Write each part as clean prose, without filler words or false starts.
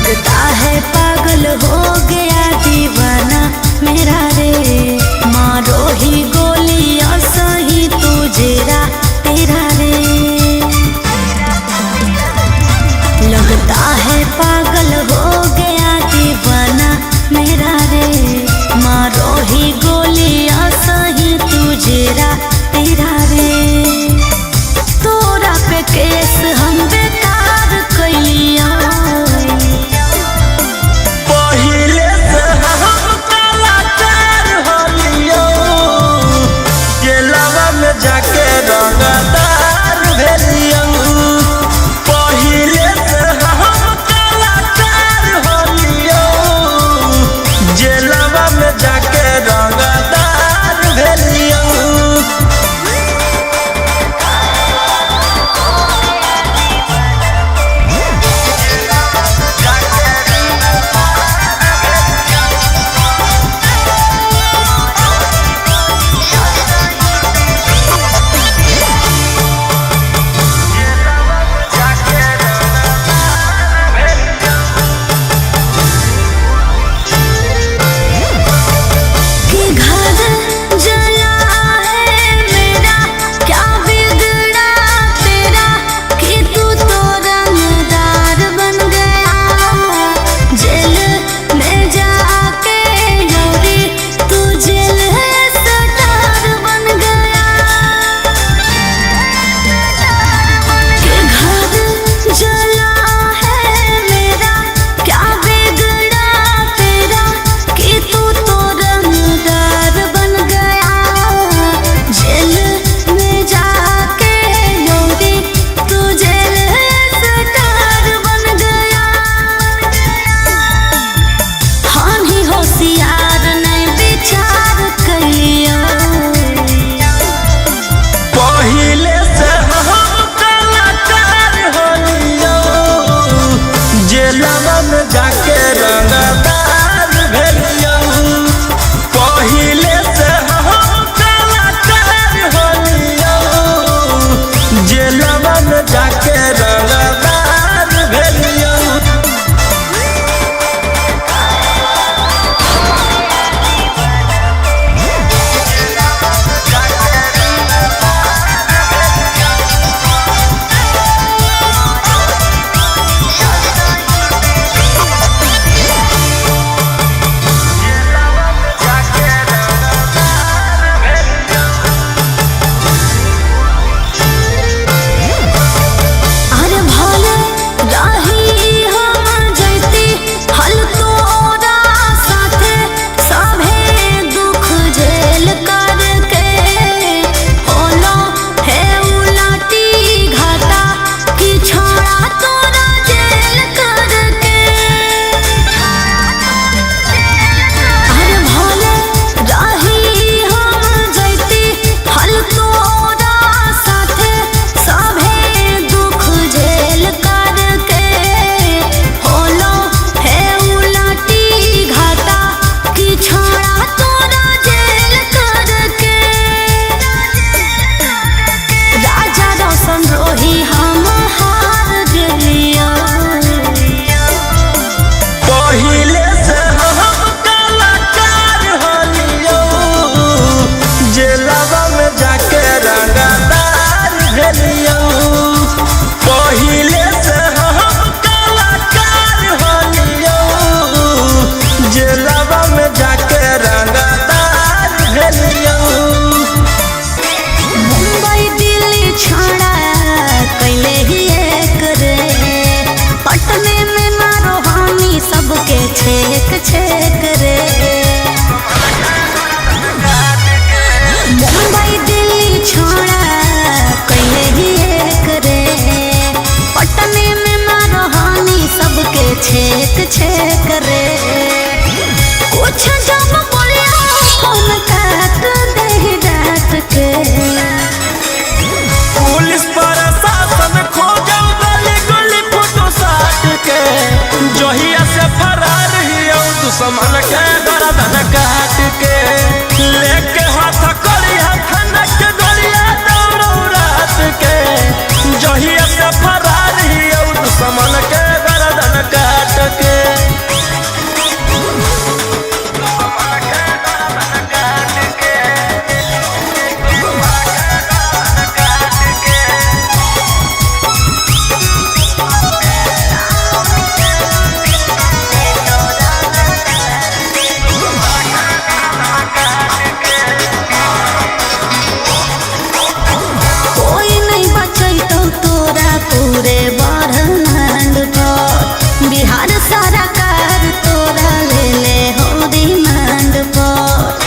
लगता है पागल हो गया दीवाना मेरा रे, मारो ही गोलियां सही तुझेरा तेरा रे। लगता है पागल हो गया दीवाना मेरा रे, मारो ही गोलियां सही तुझेरा तेरा रे। तोरा पे केस हम बेकार कैलिया, पहिले से हम कलाकार होलियो, जेलवा में जाके रंगदार भेलियो। पहिले से हम कलाकार होलियो, जेलवा में जाके रंगदार भेलियो। छेक छेक रे मुंबई दिल्ली छोड़ा कहीं ही एक रे, पटने में मारो हानि सबके छेक छेक रे। कुछ जब बोलिया फोन काट दे डांट के, पुलिस प्रशासन खोजल गली गली फोटो साट के, जहिया से फरार हियो दुश्मन के गर्दन काट के, लेके हाथ करिया खनक गोलिया दौड़ो रात के, जहिया से फरार हियो दुश्मन के गर्दन काट के। हर सारा कार तोरा ले ले हो डिमांड पर।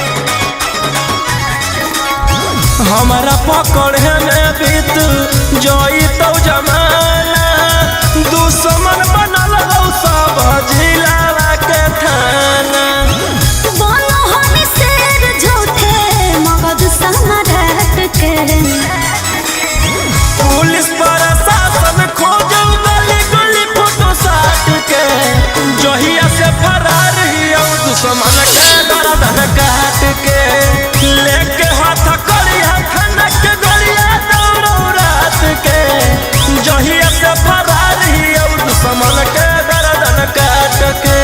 हमारा पकड़े में बीत जोई तो जमाना दुश्मन बनल हो सब जिला के थाना। बोलो हम शेर झूठे मगध सम्राट के पुलिस प्रशासन खोजो गली गली फोटो साट के जहिया से फरार हियो दुश्मन के गर्दन काट के लेके हाथ करी हथनक गलिया दौड़ो रात के जहिया से फरार हियो दुश्मन के गर्दन काट के।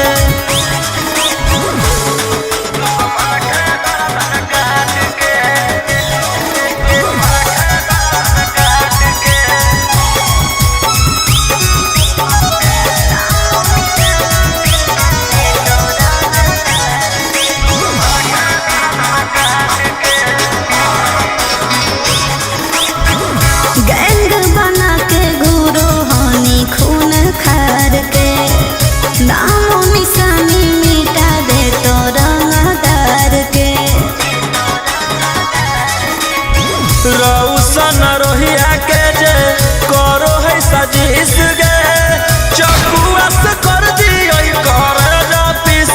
गैंग बना के गुरु हानि खून खार के नामो निशानी मिटा दे तो रंगदार के। रौशन रोहिया के जे करो है सजीस गे चकुआ से कर दियो कर जो पीस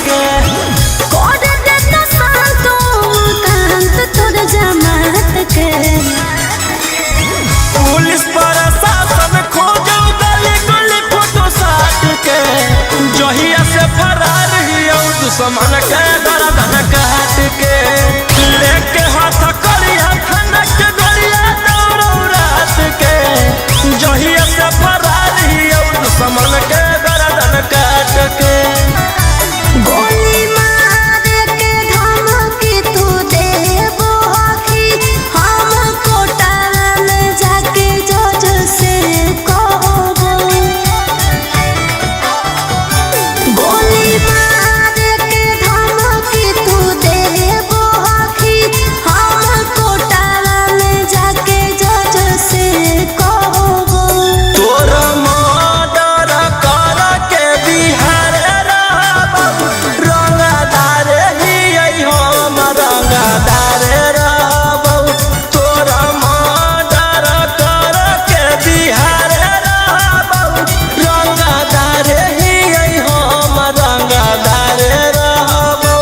गे। कोड दे तो शांतो कांत तोर जमात के पुलिस प्रशासन खोजो गली गली फोटो साट के जहिया से फरार हियो दुश्मन के गर्दन काट के लेके हाथ करी हथनक गलिया दौड़ो रात के जहिया से फरार हियो दुश्मन के गर्दन काट के। गोली मार के धमकी तू देबो आखी हम कोटा में जाके जज से कहबो। गोली मार के धमकी तू देबो आखी हम कोटा में जाके जज से कहबो। तोर मर्डर कर के बिहार रहबो रंगदार ही हम रंगदार रहबो। तोर मर्डर कर के बिहार रहबो रंगदार ही हम रंगदार रहबो।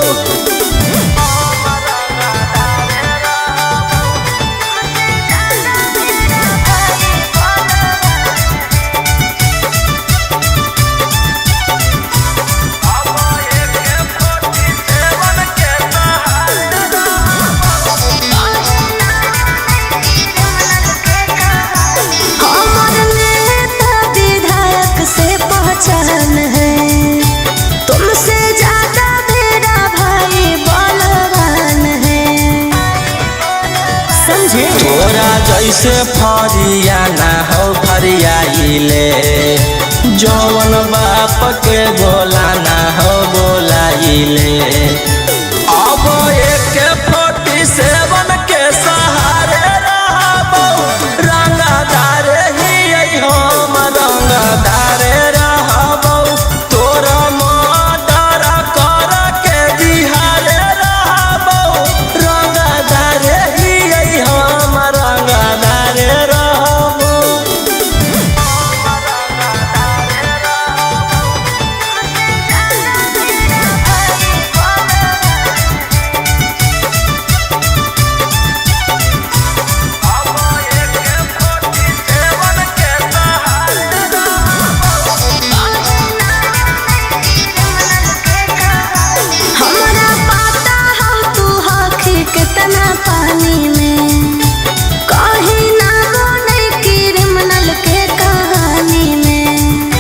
हमर नेता विधायक से पहचान है तुमसे ज्यादा मेरा भाई बलवान है समझे। तोरा जैसे फरियाना हो फरियाइले जौन बाप के बोलाना हो बोलाइले अब एक 47 के सहारे रहबो रंगदार ही हम रंगदार रहबो। तोर मर्डर कर के बिहार रहबो रंगदार ही हम रंगदार रहबो। हमरा पता है तू हखी कितना पानी में कहीं ना नहीं क्रिमिनल के कहानी में।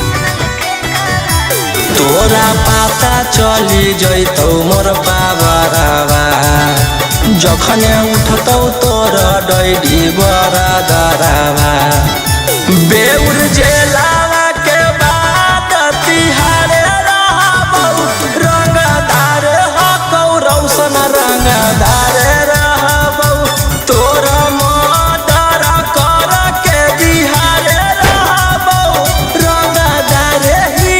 तोरा पता चली जैतौ मोर बाबरवा जखने उठतौ तोर डैडी बड़ा दरवा। बेउर जेलावा के बाद तिहारे रहबो रंगदार हकौ रौशन रंगदार रहबो। तोर मर्डर कर के बिहार रहबो रंगदार ही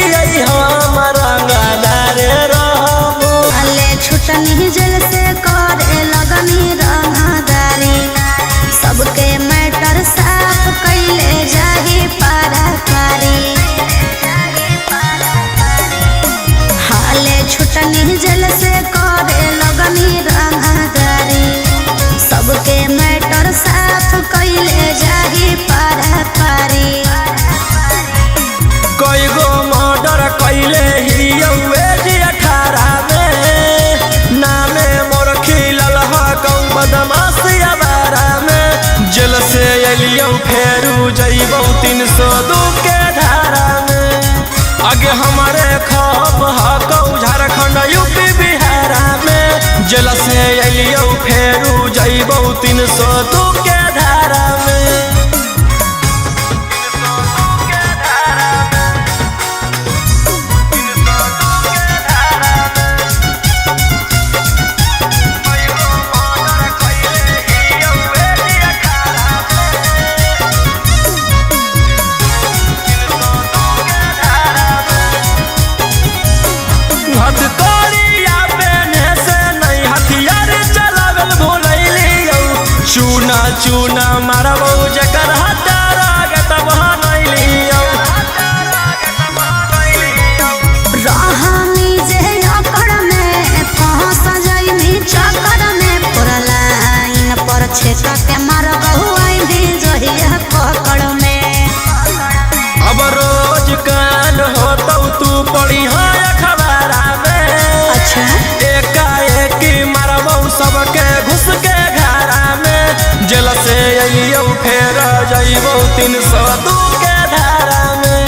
हाले छुटनी जेल से करे लगनी रंगदारी सबके मैटर साफ कैले जाही पारा पारी कई गो मर्डर कैले ही 18 में नामे मोर खिलल हकौ बदमाशी अबारा में जेल से अलियौ फेरू जइबौ 302 के धारा में आगे हमारे खप हकौ झारखंड यूपी बिहार में जेल से अलियौ फेरू जइबौ 302 के धारा में चूना चूना मारबौ जकर हटारा गतब नैलियौ रहनी जे अकड़ में फंस जइनी चक्कर में पूरा लाइन पर छेक के मारबौ आइनी जहिया पकड़ में अब रोज कान होतौ तू पढ़ी है अखबार में अच्छा एकाएक मारबौ सबके घुस के घरा में जेल से अइयौ फेर जइबौ 302 के धारा में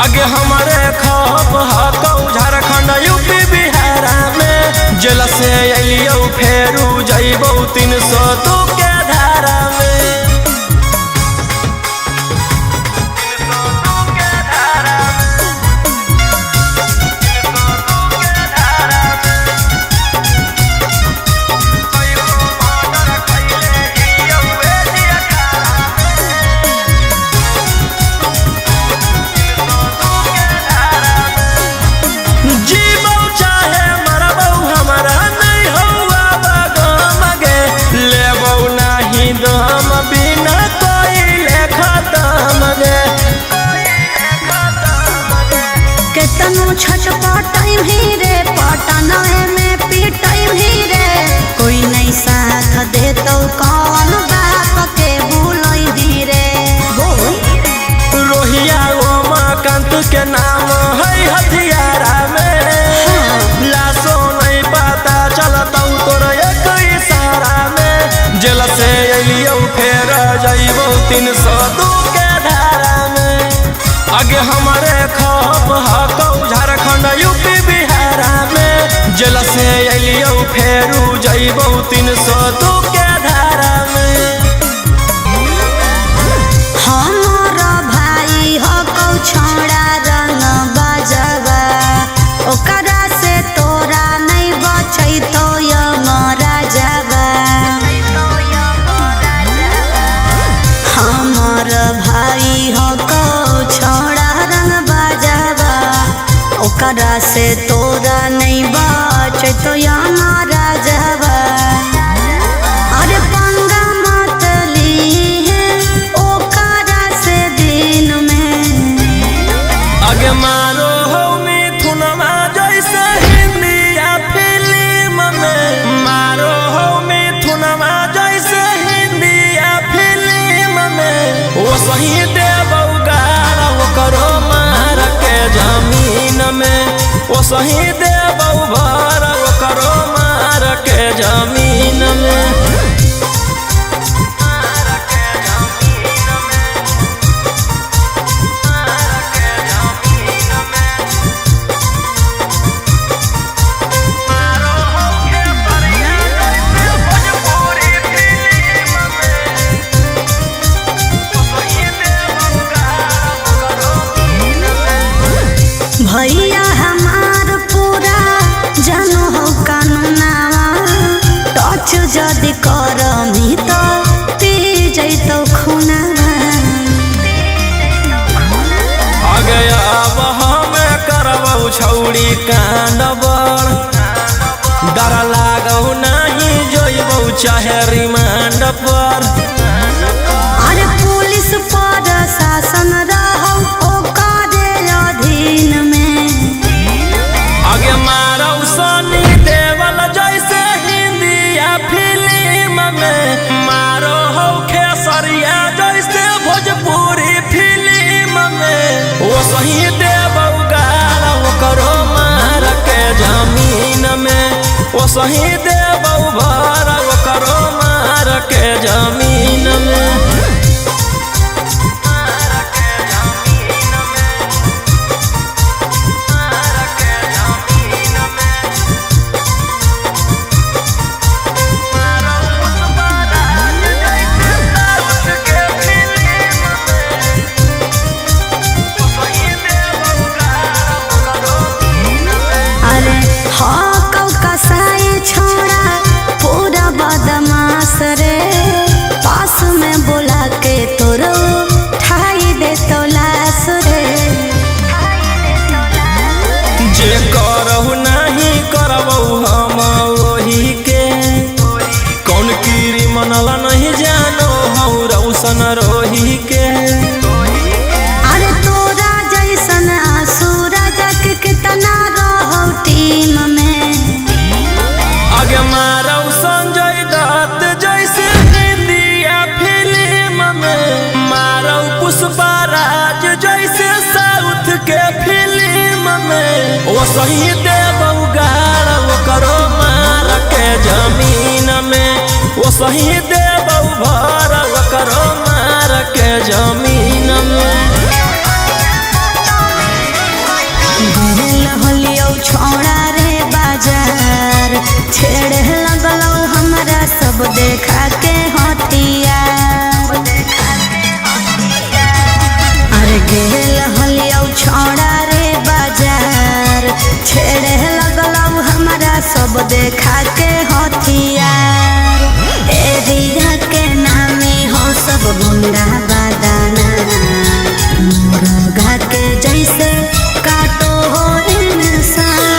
आगे हमारे खप हकौ झारखंड यूपी बिहार में जेल से अइयौ फेरू जइबौ 302 के धारा में केतनो छटपटाई भी रे पटनाए में पिटाई भी रे कोई नहीं साथ देतो कौन बाप के भूलई दी रे रोहिया उमाकांत के नाम है हथियारा में लाशो नहीं पता चलतौ तोर एक इशारा में जेल से अइयौ फेर जइबौ 302 के धारा में आगे हमारे खप हकौ झारखंड यूपी बिहार में जेल से अइयौ फेरू जइबौ 302 के धारा में हमारा भाई हकौ छोड़ा रंग बजवा ओकरा से तोरा नहीं बचैतो यमरा जावा हमार भाई हकौ छोड़ा रंग बजवा ओकरा से तोरा नहीं बचैतो यमरा जावा अरे पंगा मत लीहे ओकरा से दिन में आगे मारो हो मिथुनमा जैसे हिंदिया फिल्म में मारो हो मिथुनमा जैसे हिंदिया फिल्म में वो सही देबौ गारा वो करो मार के जमीन में वो सही देबौ भर वो करो मार के जमीन में भैया हमार पूरा जानो हो कानूनावा टच जदि करमी तो पी जैतो खूनावा आगे अब हमें करबौ छौड़ी कांड बड़ डर लागौ नहीं जोइबौ चाहे रिमांड पर अरे पुलिस पर शासन रहौ ओकरे अधीन में आगे सही देबौ भर ओकरो मार के जमीन में। पास में बोला के तोरो ठाई दे तो लाश रे। जे करहु नहीं करबौ हम वही के, कौन कीरी मनल नहीं जानो हौ रौशन रोही के। अरे तोरा जैसन सूरज के कितना रहो टीम में, आगे मारौ संजय दत्त जैसे इंडिया फिल्म में, मारौ पुष्पराज जैसे साउथ के फिल्म में। ओ सही देबौ गाड़ ओकरो मार के जमीन में, ओ सही देबौ भर ओकरो मार के जमीन में। छोड़ा रे बाजार छेड़े लगलौ हमरा सब देखा के हथियार। अरे गेल हलियौ छोड़ा रे बाजार छेड़े लगलौ हमरा सब देखा के हथियार। एरिया के नामे हो सब गुंडा बादाना, मुर्गा के जैसे काटो हो इंसान।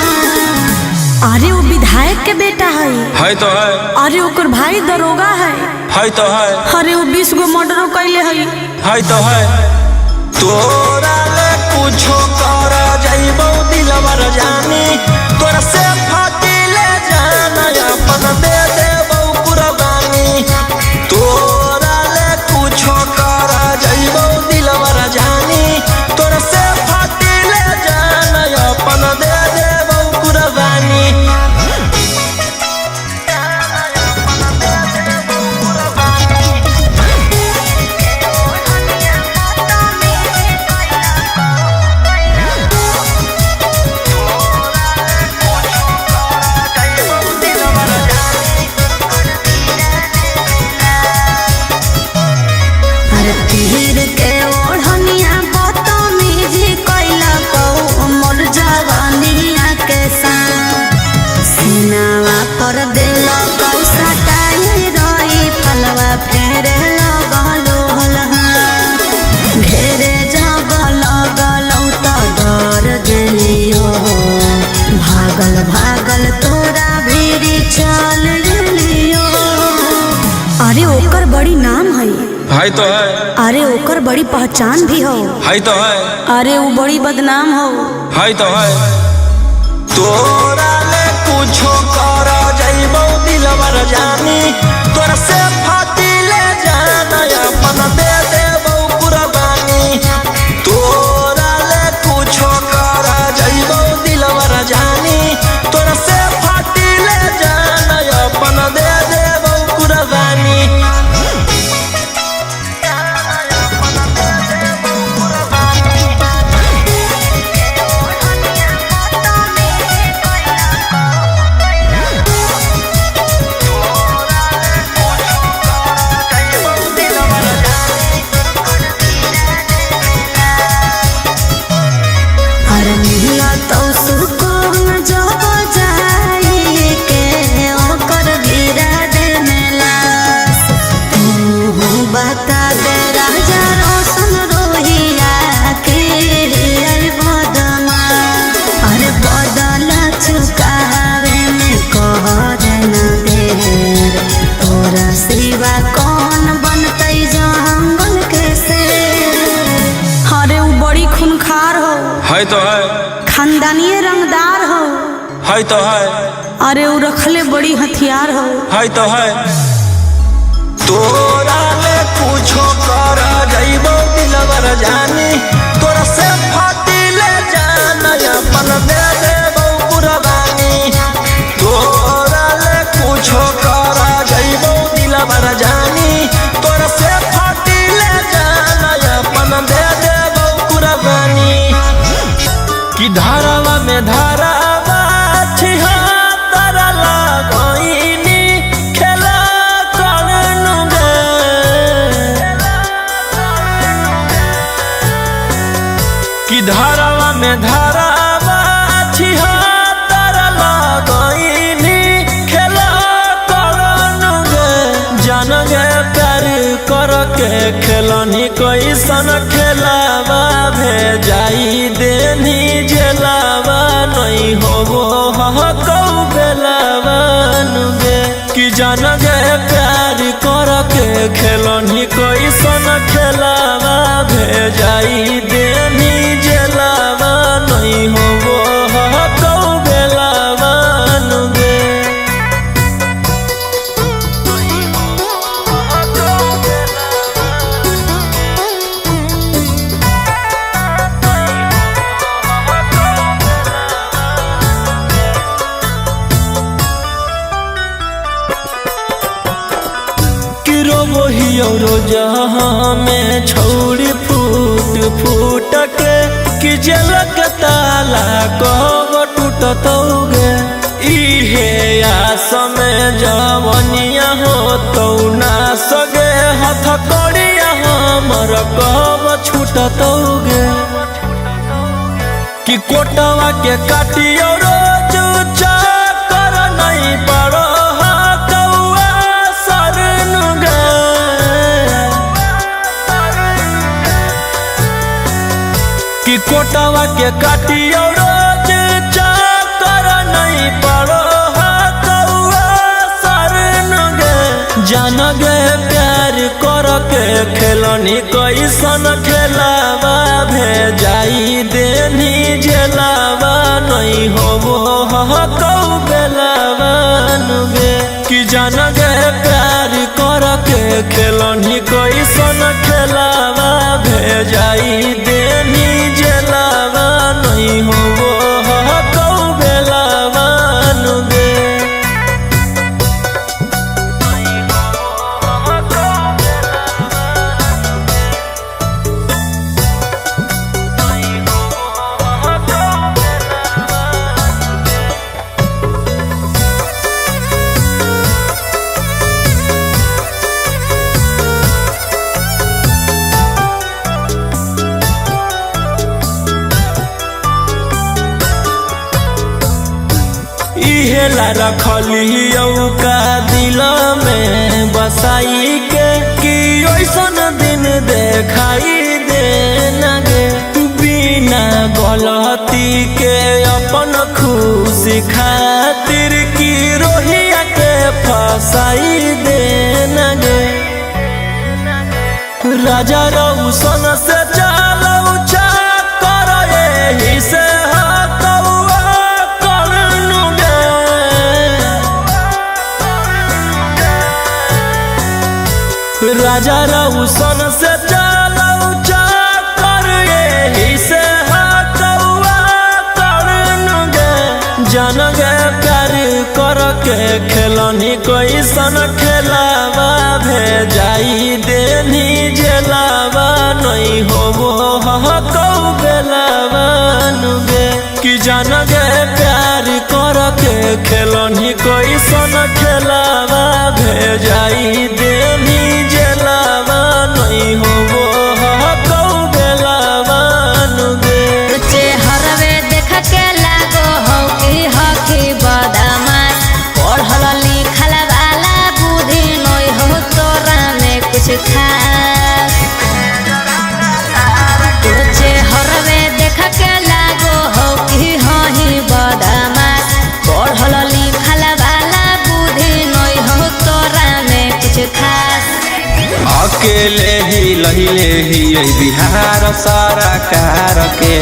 अरे वो विधायक के बेटा है तो है। अरे ओकर भाई दरोगा है तो है। अरे वो 20 गो मर्डर कैले है तो है। तोरा ले कुछो कर जाइबौ दिलवर जानी, तोरा से फाटी ले जाना अपन दे देबौ कुर्बानी। तोरा ले कुछो कर जाइबौ दिलवर जानी, तोरा से फाटी ले जाना अपन दे देबौ कुर्बानी। तीर के ओढ़निया बदतमीजी कैला कौ मोर जवानिया के साथ, सीनावा पर दिल कौ सटाई रही फलवा फेरे लगलो हलहा। घेरे जब लगलौ त डर गेलियो, भागल भागल तोरा भीरी चल गेलियो। अरे ओकर बड़ी नाम है तो है। अरे ओकर बड़ी पहचान भी हो तो है। अरे वो बड़ी बदनाम हो तो है। तोरा ले कुछो कर जाइबौ दिलवर जानी, तोरा से फाटी ले जाना अपन दे देबौ कुर्बानी। तोरा ले कुछो कर जाइबौ दिलवर जानी, तोरा से फाटी ले जाना अपन दे देबौ कुर्बानी। है तो है। खानदानी रंगदार हो है तो है। अरे वो रखले बड़ी हथियार हो है तो है। तोरा ले कुछो कर जाइबो दिलवर जानी, तोरा से फाटी ले जाना अपन दे देबो कुर्बानी। तोरा कि धारावा में धारावा छिहत्तर लगइनी खेला करनु गे कि धारावा में धारावा छिहत्तर लगइनी खेला करनु गे जान गे प्यार करके खेलनी कैसन खेलावा भेजाई देनी जेलावा नहीं होबो हकौ बेलावा नुगे कि जान गे प्यार करके खेलनी कैसन खेलावा भेजाई देनी जेलावा नहीं होबो हकौ बेलावा नुगे जहाँ में छौड़ी फूट फूट के कि जलक ताला कब टूटतौगे इहे आस में जवनिया हो तो ना सगे हथ कड़िया हमर कब छूटतौगे कि कोटवा के काटियो रोज चाकर नहीं पड़ो कि कोटवा के काटियो रोज चाकर नहीं पड़ो हकौआ सरन गे जान गे प्यार करके खेलनी कैसन खेलावा भेजाई देनी जेलावा नहीं होबो हकौ बेलावा नुगे कि जान गे प्यार करके खेलनी कैसन खेलावा भेजाई देनी जेलावा नहीं होबो हकौ बेलावा नुगे इहेला रखलियौ का दिल में बसाई के कि ओइसन दिन देखाई दे नगे बिना गलती के अपन खुशी खातिर की रोहिया के फसाई दे नगे राजा रौशन से चलौ चाकर एही से राजा रौशन से चलौ चाकर एही से हकौआ करनु गे जान गे प्यार करके खेलनी कैसन खेलावा भेजाई देनी जेलावा नहीं होबो हकौ बेलावा नुगे कि जान गे प्यार करके खेलनी कैसन खेलावा भेजाई देनी जेलावा नहीं होबो हकौ बेलावा नुगे तुझे हरवे देख के लागो हो कि हकी बदमाश पढ़ल लिखल वाला बुद्धि नहीं हो तोरा में कुछ खास तुझे हरवे देख के लागो हो कि हही बदमाश पढ़ल लिखल वाला बुद्धि नहीं हो तोरा में कुछ खास अकेले ही लहिले ही बिहार सारा कार के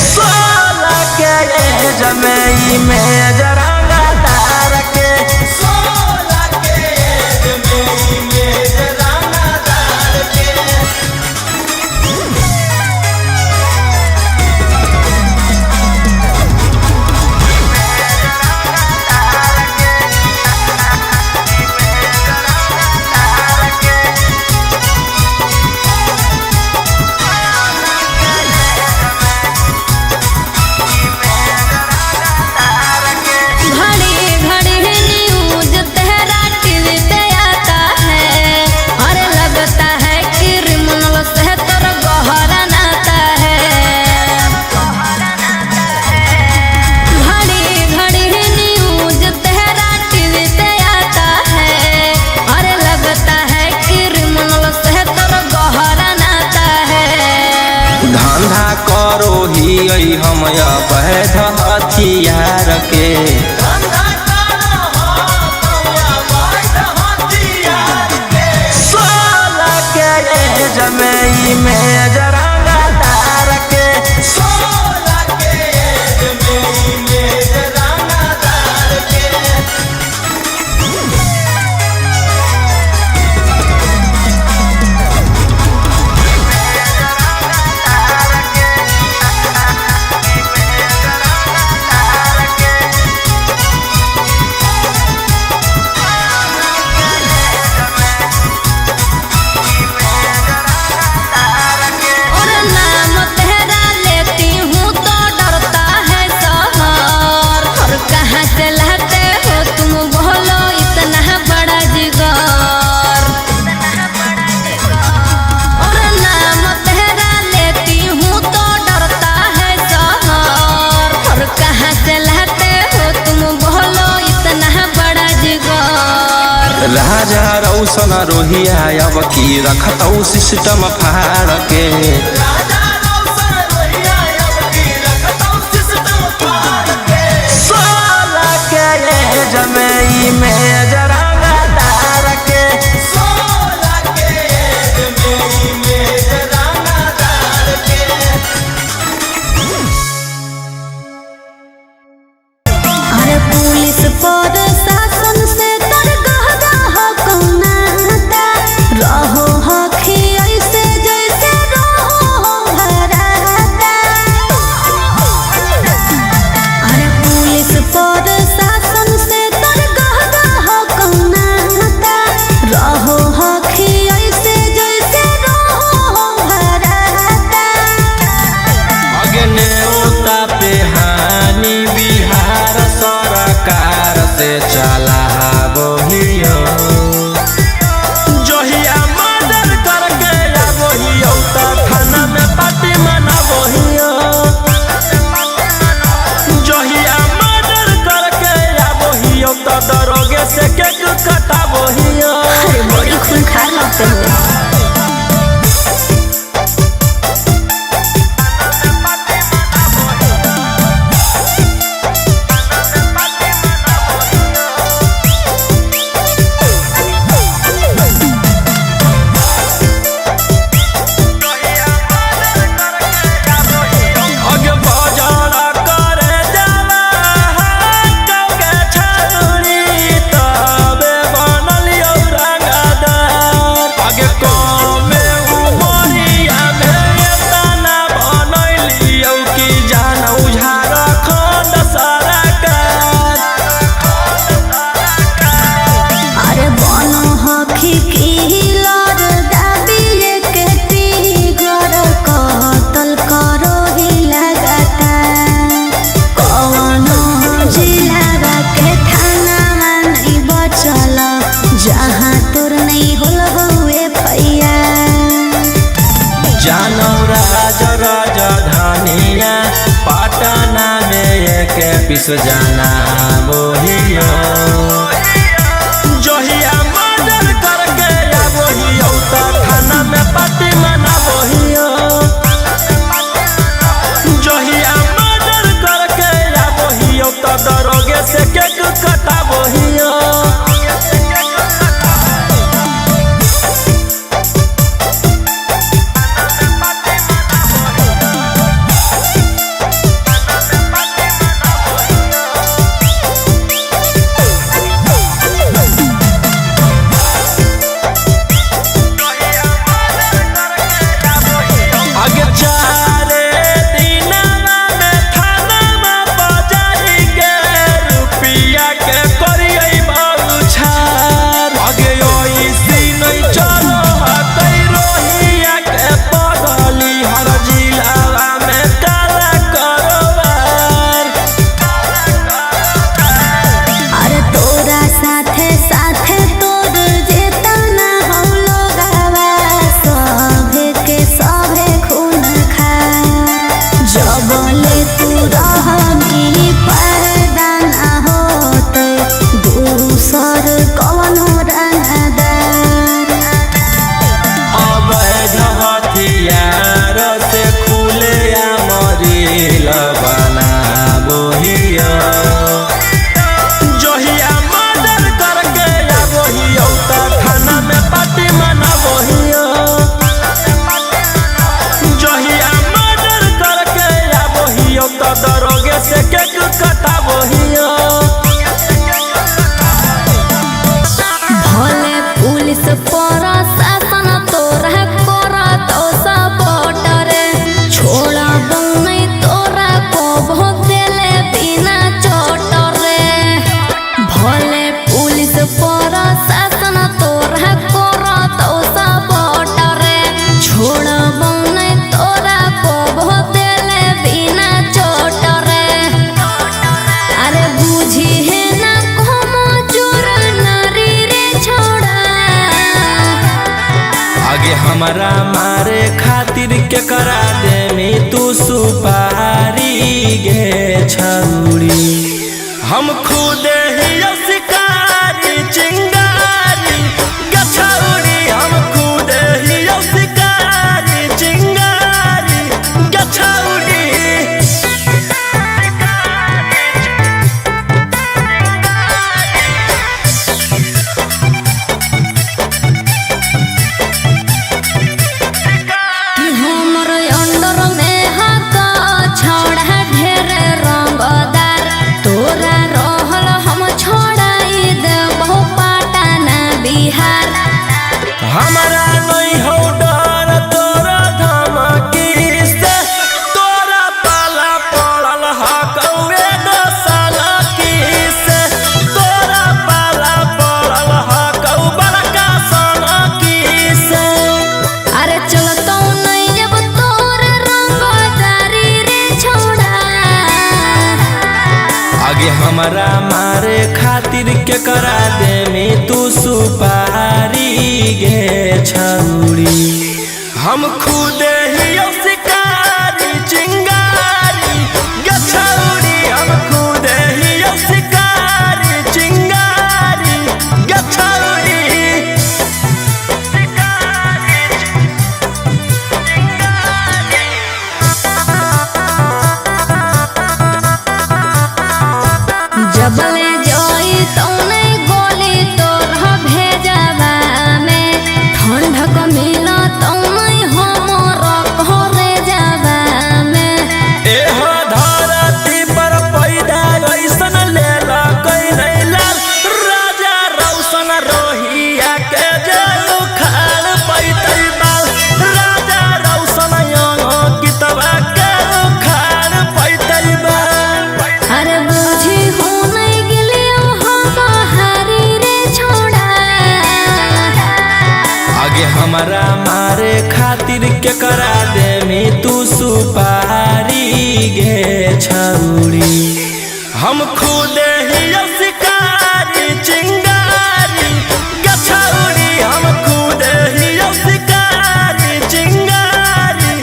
साला के जमई में जरंगा तार के धंधा करो ही हम अवैध हथियार के जमई में जरंगा तार के 16 के जमई में जरंगा तार के राजा रौशन रोहिया अब की रखतौ सिस्टम फाड़ के सोलह के जमई में जरंगा तार के 16 के जमई में जरंगा तार के अरे पुलिस पर शासन से तर गहरा कौनाता रहो हखी ऐसे जैसे रहो भराता। अरे पुलिस पर शासन से तर गहरा कौनाता रहो हखी ऐसे जैसे रहो भराता। अगने ओता पे हानि बिहार सरकार से चला बोहियो जोहिया मर्डर करके आबोहियो त थाना में पार्टी मनाबोहियो जोहिया मर्डर करके आबोहियो त दरोगे से केक कटाबोहियो। अरे बड़ी खूंखार लगते हो। राजधानिया पटना में एक विश्व जाना बोहियो जोहिया मर्डर करके आबोहियो त थाना में पार्टी मनाबोहियो जोहिया मर्डर करके आबोहियो त दरोगे से केक कटाबोहियो। बौने तोरा को देले बिना चोट रे। अरे बुझी है ना como चोर नारी रे छोड़ा। आगे हमारा मारे खातिर के करा दे में तू सुपारी गे छौड़ी। हम खुद ही शिकारी चिंगारी गछौड़ी। हम खुद ही शिकारी चिंगारी गछौड़ी। हमर अंडर में हाथ छोड़ा ढेर रंगदार। तोरा रहल हम छोड़ाई देबो पटना बिहार। हमारा नहीं हो डर तोरा धमकी से। तोरा पाला पड़ल हकौए साला की से। तोरा पाला पड़ल हकौ बड़का साला की से। अरे चलतो नहीं जब तोर रंगदारी रे छोड़ा। आगे हमारा मारे खातिर के करा दे में तू सुपारी गे छौड़ी। हम खुद ही शिकारी चिंगारी गछौड़ी। हम खुद ही शिकारी चिंगारी गछौड़ी। जबले जोई तौने गोली तोर भेजवा में। ठंडक मिला तौने हमर घरे जावा में। एह धरती पर पैदा ऐसन लेला कोई नहीं लाल। राजा रौशन रोहिया के जे उखाड़ पैतै बाल। राजा रौशन यंगो कितवा के उखाड़ पैतै बाल। अरे बुझी हो नहीं गिलियो हम हारी रे छोड़ा। आगे हमारा मारे खातिर के करा दे में तू सुपारी गे छौड़ी। हम खुद ही शिकारी चिंगारी गछौड़ी। हम खुद ही शिकारी चिंगारी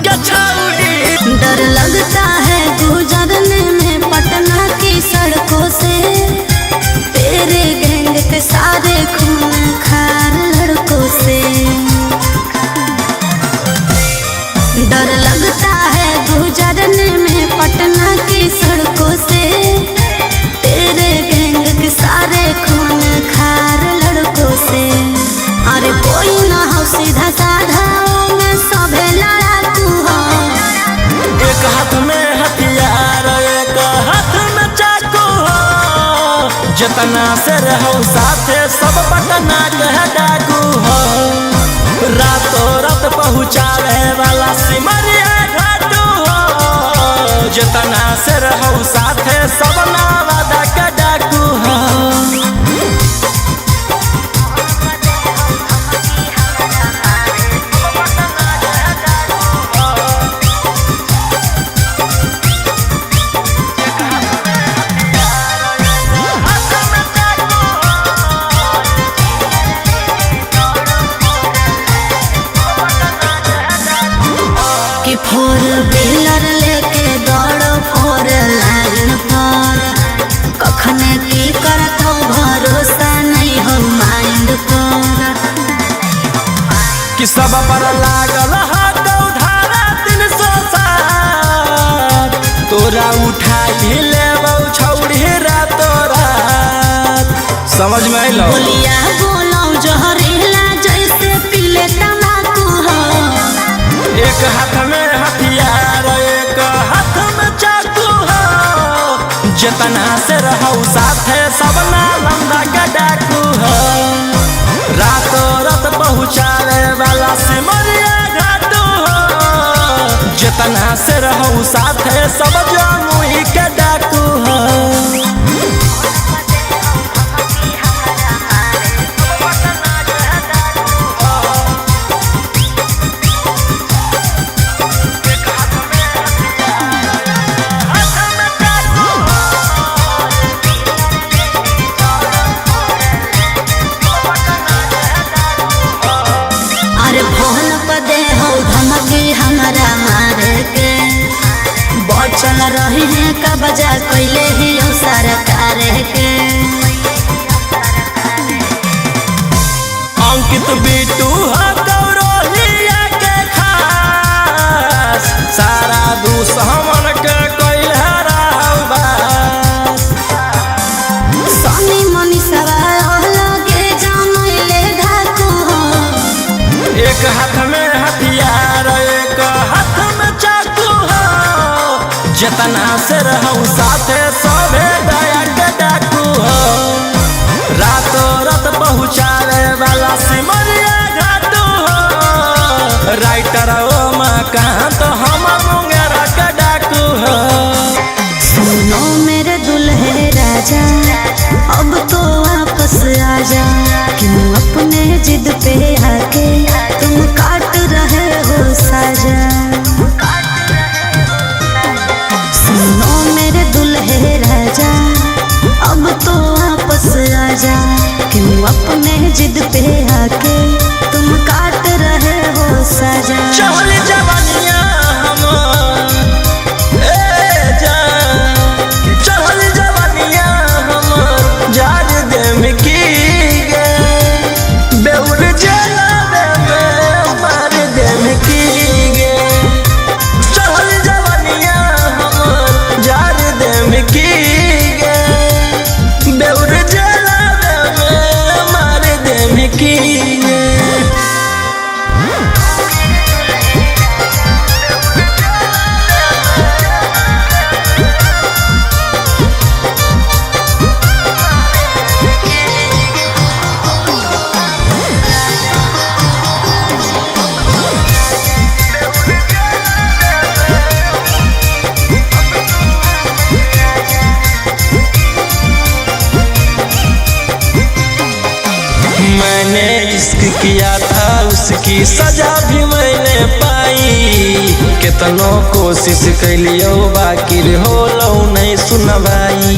गछौड़ी। डर लगता है गुजरने में पटना की सड़कों से। तेरे गैंग के सारे खून खार लड़कों से। डर लगता है गुजरने में पटना की सड़कों से। तेरे गैंग के सारे खून खार लड़कों से। अरे कोई ना हो सीधा साधा में सभे लड़ाकू हो। एक हाथ में हथियार एक हाथ में चाकू हो। जितना से रहो साथे सब पटना के डाकू हो। रातों रात पहुँचावे वाला सिमरिया घाटू हो। जितना से रहो साथे सब नावादा के डाकू हो। कि फोर व्हीलर लेके दौड़ो फोर लाइन पर। कखने की करत हो भरोसा नहीं हो माइंड पर। कि सब पर लागल हकौ धारा 307। तोरा उठा ही लेबौ छौड़ी रातो रात। समझ में अइलो? बोलिया बोलो जहरीला जैसे पीले तम्बाकू हो। एक हाथ में हथियार एक हाथ में चाकू हो। जितना से रहो साथे सब नालंदा के डाकू हो। रातों रात पहुँचावे वाला सिमरिया घाटू हो। जितना से रहो साथे सब जमुई के डाकू हो। मजा कैले ही सरकार के। अंकित बिटू गौरवलिया के खास सारा दुश्मन के कैल हराबास। सनी मनीषवा लगे जानले धाकू एक हाथ में हथियार एक हाथ में चाकू हो। जितना से रहूं साथे सभे दया के डाकू हो। रातों रात पहुँचावे वाला सिमरिया घाटू हो। राइटर उमाकांत हम मुंगेरा के डाकू हो। सुनो मेरे दुल्हे राजा अब तो वापस आजा, क्यों अपने जिद पे आके तुम काट रहे हो साजा। सुनो मेरे दुल्हे राजा अब तो वापस आजा, क्यों अपने जिद पे आके तुम काट रहे हो साजा। चहल जवानिया हमर ए जान, चहल जवानिया हमर जान देम की गे। बेउर जलावे में मार देम की गे। चहल जवानिया हमर जान देम की गे। बेउर जलावे में मार देम की गे। मैंने इश्क किया था उसकी सजा भी मैंने पाई। कितनों कोशिश कैलियो बाकी हो लो नहीं सुनवाई।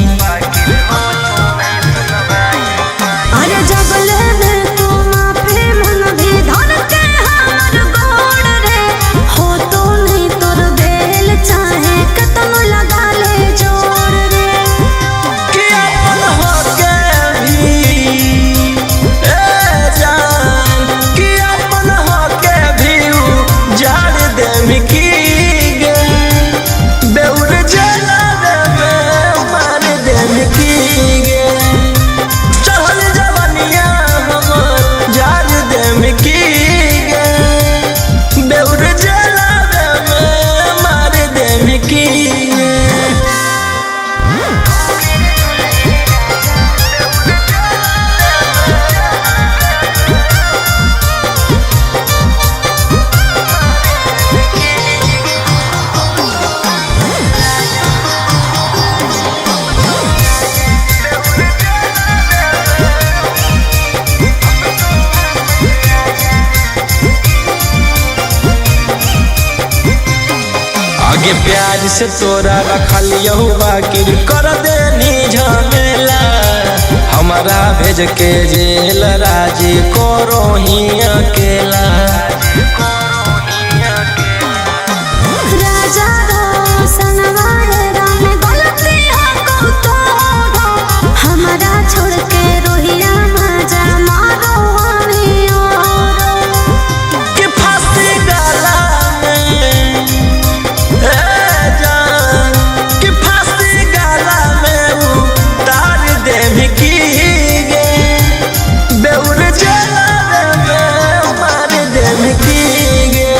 अरे जबले में तू माफी मन भी धर के हमर गोड़ रे हो तो नहीं तोर बेल चाहे कतम लगा ले जोड़ रे। कि अपन होके भी ए जान, कि अपन होके भी उजाड़ देम की गे। बेउर जलावे में मार देम की गे। चहल जवानिया हमर जान देम की गे। बेउर जलावे में मार देम की गे। आगे प्यार से तोरा रखलियो बाकी कर देनी झमेला। हमारा भेज के जेल राजी करो ही अकेला। राजा रोशन वाले राम गलती है तो हमारा छोड़ के रोहिया मजा मारो हमें और। कि फांसी डाला में ए जान, कि फांसी डाला में उतार देम की गे। बेउर जलावे में मार देम की गे।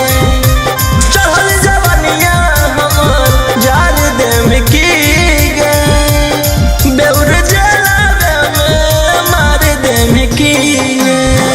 चहल जवानिया हमर जान देम की गे। बेउर जलावे में मार देम की गे।